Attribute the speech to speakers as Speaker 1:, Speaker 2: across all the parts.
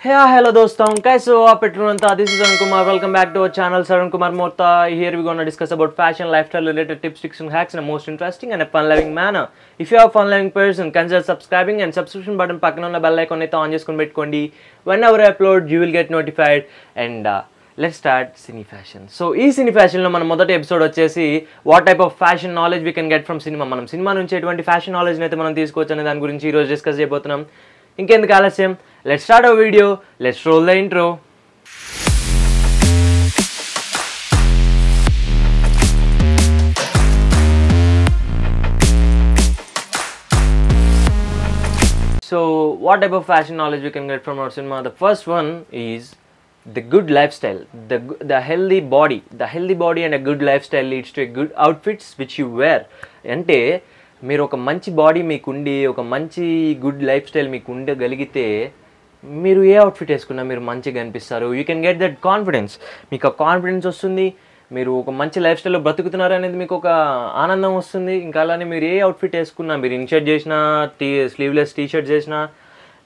Speaker 1: Yeah, hello doston. Kaise ho aap petrunanta? This is Arun Kumar. Welcome back to our channel, Arun Kumar Morta. Here we're gonna discuss about fashion, lifestyle related tips, tricks and hacks in a most interesting and a fun-loving manner. If you are a fun-loving person, consider subscribing and subscription button pakkana unna bell icon aithe on cheskoni pettukondi. Whenever I upload, you will get notified. And let's start Cine Fashion. So, ee Cine Fashion lo mana modati episode vachesi what type of fashion knowledge we can get from cinema. Manam cinema nunchi etuvanti fashion knowledge ni aithe manam teesukochu ane dani gurinchi ee roju discuss cheyabothunam. ఇంకెందుకు ఆలస్యం, let's start our video, let's roll the intro. So what type of fashion knowledge we can get from our cinema? The first one is the good lifestyle, the healthy body and a good lifestyle leads to a good outfits which you wear. అంటే మీరు ఒక మంచి body మీకుండి ఒక మంచి good life style మీకు ఉండగలిగితే మీరు ఏ outfit వేసుకున్నా మీరు మంచిగా అనిపిస్తారు. You can get that confidence. మీకు ఆ కాన్ఫిడెన్స్ వస్తుంది, మీరు ఒక మంచి లైఫ్ స్టైల్లో బ్రతుకుతున్నారు అనేది మీకు ఒక ఆనందం వస్తుంది. ఇంకా అలానే మీరు ఏ అవుట్ఫిట్ వేసుకున్నా, మీరు ఇన్షర్ట్ చేసినా, స్లీవ్లెస్ టీషర్ట్ చేసినా,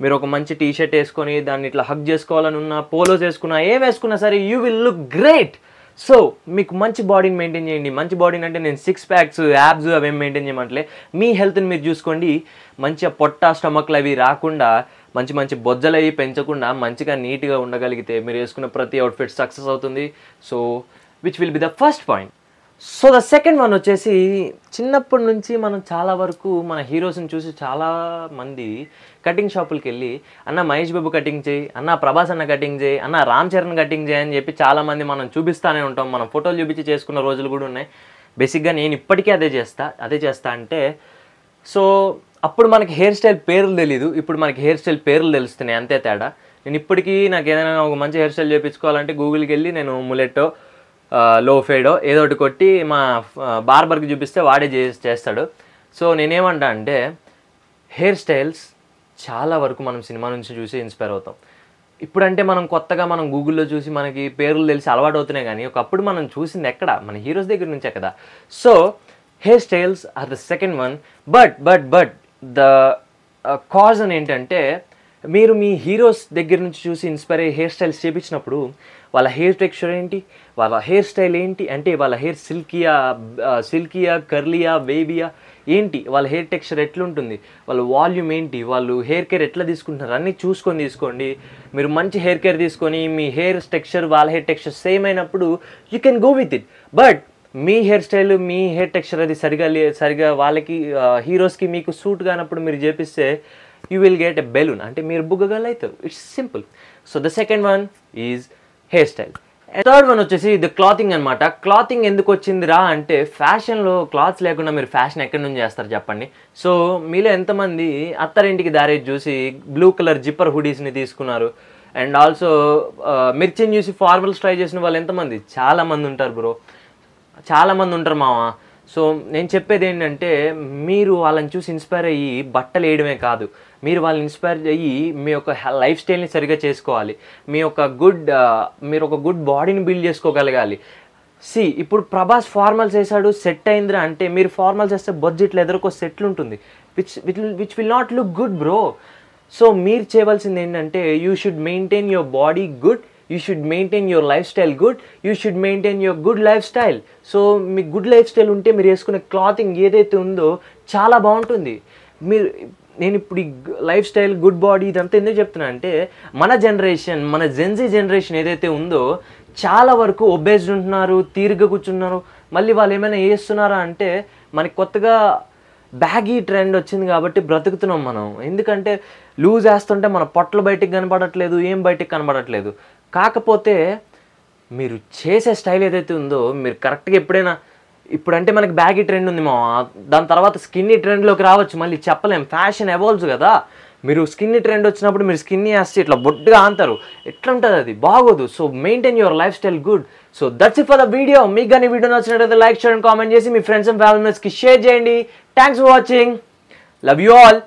Speaker 1: మీరు ఒక మంచి టీషర్ట్ వేసుకొని దాన్ని ఇట్లా హగ్ చేసుకోవాలని ఉన్న, పోలోస్ వేసుకున్నా, ఏం వేసుకున్నా సరే you will look great. So మీకు మంచి బాడీని మెయింటైన్ చేయండి. మంచి బాడీని అంటే నేను సిక్స్ ప్యాక్స్, యాబ్స్ అవేం మెయింటైన్ చేయమంటలే, మీ హెల్త్ని మీరు చూసుకోండి. మంచిగా పొట్ట, స్టమక్లు అవి రాకుండా, మంచి మంచి బొజ్జలు అవి పెంచకుండా మంచిగా నీట్గా ఉండగలిగితే మీరు వేసుకున్న ప్రతి అవుట్ఫిట్ సక్సెస్ అవుతుంది. So which will be the first point. So the second one వచ్చేసి, చిన్నప్పటి నుంచి మనం చాలా వరకు మన హీరోస్ని చూసి చాలామంది కటింగ్ షాపులకి వెళ్ళి అన్న మహేష్ బాబు కటింగ్ చేయి, అన్న ప్రభాస్ అన్న కటింగ్ చేయి, అన్న రామ్ చరణ్ కటింగ్ చేయి అని చెప్పి చాలామంది మనం చూపిస్తూనే ఉంటాం. మనం ఫోటోలు చూపించి చేసుకున్న రోజులు కూడా ఉన్నాయి. బేసిక్గా నేను ఇప్పటికీ అదే చేస్తా అంటే, సో అప్పుడు మనకి హెయిర్ స్టైల్ పేర్లు తెలీదు, ఇప్పుడు మనకి హెయిర్ స్టైల్ పేర్లు తెలుస్తున్నాయి, అంతే తేడా. నేను ఇప్పటికీ నాకు ఏదైనా ఒక మంచి హెయిర్ స్టైల్ చేయించుకోవాలంటే గూగుల్కి వెళ్ళి నేను ములెట్టో, లో ఫేడో ఏదో ఒకటి కొట్టి మా బార్బర్కి చూపిస్తే వాడే చేస్తాడు. సో నేనేమంటా అంటే, హెయిర్ స్టైల్స్ చాలా వరకు మనం సినిమా నుంచి చూసి ఇన్స్పైర్ అవుతాం. ఇప్పుడంటే మనం కొత్తగా మనం గూగుల్లో చూసి మనకి పేర్లు తెలిసి అలవాటు అవుతున్నాయి, కానీ ఒకప్పుడు మనం చూసింది ఎక్కడ, మన హీరోస్ దగ్గర నుంచే కదా. So hair styles are the second one. But the cause అని ఏంటంటే, మీరు మీ హీరోస్ దగ్గర నుంచి చూసి ఇన్స్పైర్ అయ్యి హెయిర్ స్టైల్స్ చేయించినప్పుడు వాళ్ళ హెయిర్ టెక్స్చర్ ఏంటి, వాళ్ళ హెయిర్ స్టైల్ ఏంటి, అంటే వాళ్ళ హెయిర్ సిల్కీయా కర్లీయా వేవియా ఏంటి, వాళ్ళ హెయిర్ టెక్స్చర్ ఎట్లుంటుంది, వాళ్ళ వాల్యూమ్ ఏంటి, వాళ్ళు హెయిర్ కేర్ ఎట్లా తీసుకుంటున్నారు అన్నీ చూసుకొని తీసుకోండి. మీరు మంచి హెయిర్ కేర్ తీసుకొని మీ హెయిర్ టెక్స్చర్ వాళ్ళ హెయిర్ టెక్స్చర్ సేమ్ అయినప్పుడు you can go with it. But me hair style, me hair texture అది సరిగా వాళ్ళకి హీరోస్కి మీకు సూట్ కానప్పుడు మీరు చేపిస్తే you will get a balloon, అంటే మీరు బుగ్గగలు అవుతారు. It's simple. So the second one is hair style. Third one వచ్చేసి ది క్లాతింగ్ అనమాట. క్లాతింగ్ ఎందుకు వచ్చిందిరా అంటే, ఫ్యాషన్లో క్లాత్స్ లేకుండా మీరు ఫ్యాషన్ ఎక్కడి నుంచి చేస్తారు చెప్పండి. సో మీలో ఎంతమంది అత్తారింటికి దారేది చూసి బ్లూ కలర్ జిప్పర్ హుడీస్ని తీసుకున్నారు, అండ్ ఆల్సో మిర్చిని చూసి ఫార్మల్స్ ట్రై చేసిన వాళ్ళు ఎంతమంది? చాలామంది ఉంటారు బ్రో, చాలామంది ఉంటారు మామ. సో నేను చెప్పేది ఏంటంటే, మీరు వాళ్ళని చూసి ఇన్స్పైర్ అయ్యి బట్టలు వేయడమే కాదు, మీరు వాళ్ళని ఇన్స్పైర్ అయ్యి మీ యొక్క లైఫ్ స్టైల్ని సరిగ్గా చేసుకోవాలి, మీరు ఒక గుడ్ బాడీని బిల్డ్ చేసుకోగలగాలి. ఇప్పుడు ప్రభాస్ ఫార్మల్స్ వేసాడు, సెట్ అయిందిరా అంటే, మీరు ఫార్మల్స్ వేస్తే బడ్జెట్లో ఎదురుకో సెట్లు ఉంటుంది, which will not look good bro. So మీరు చేయవలసింది ఏంటంటే, you should maintain your body good, you should maintain your life style good, you should maintain your good life style. So me good life style ఉంటే మీరు వేసుకునే clothing ఏదైతే ఉందో చాలా బాగుంటుంది. నేను ఇప్పుడు ఈ లైఫ్ స్టైల్, గుడ్ బాడీ ఇదంతా ఎందుకు చెప్తున్నా అంటే, మన జనరేషన్, మన జెన్జీ జనరేషన్ ఏదైతే ఉందో చాలా వరకు ఒబేస్డ్ ఉంటున్నారు, తీరిగ్గా కూర్చున్నారు. మళ్ళీ వాళ్ళు ఏమైనా వేస్తున్నారా అంటే, మనకి కొత్తగా బ్యాగీ ట్రెండ్ వచ్చింది కాబట్టి బ్రతుకుతున్నాం మనం. ఎందుకంటే లూజ్ వేస్తుంటే మన పొట్టలు బయటికి కనపడట్లేదు, ఏం బయటికి కనపడట్లేదు. కాకపోతే మీరు చేసే స్టైల్ ఏదైతే ఉందో, మీరు కరెక్ట్గా ఎప్పుడైనా, ఇప్పుడంటే మనకి బ్యాగీ ట్రెండ్ ఉంది మా, దాని తర్వాత స్కిన్నీ ట్రెండ్లోకి రావచ్చు, మళ్ళీ చెప్పలేం, ఫ్యాషన్ ఎవాల్వ్స్ కదా. మీరు స్కిన్నీ ట్రెండ్ వచ్చినప్పుడు మీరు స్కిన్నీ వేస్తే ఇట్లా బొడ్డుగా అంటారు, ఎట్లా ఉంటుంది, అది బాగోదు. So maintain your life style good. So that's it for the video. మీకు కానీ వీడియో నచ్చినట్లయితే లైక్ చేయండి, కామెంట్ చేసి మీ ఫ్రెండ్స్ అండ్ ఫ్యామిలీ మెంబర్స్కి షేర్ చేయండి. Thanks for watching. Love you all.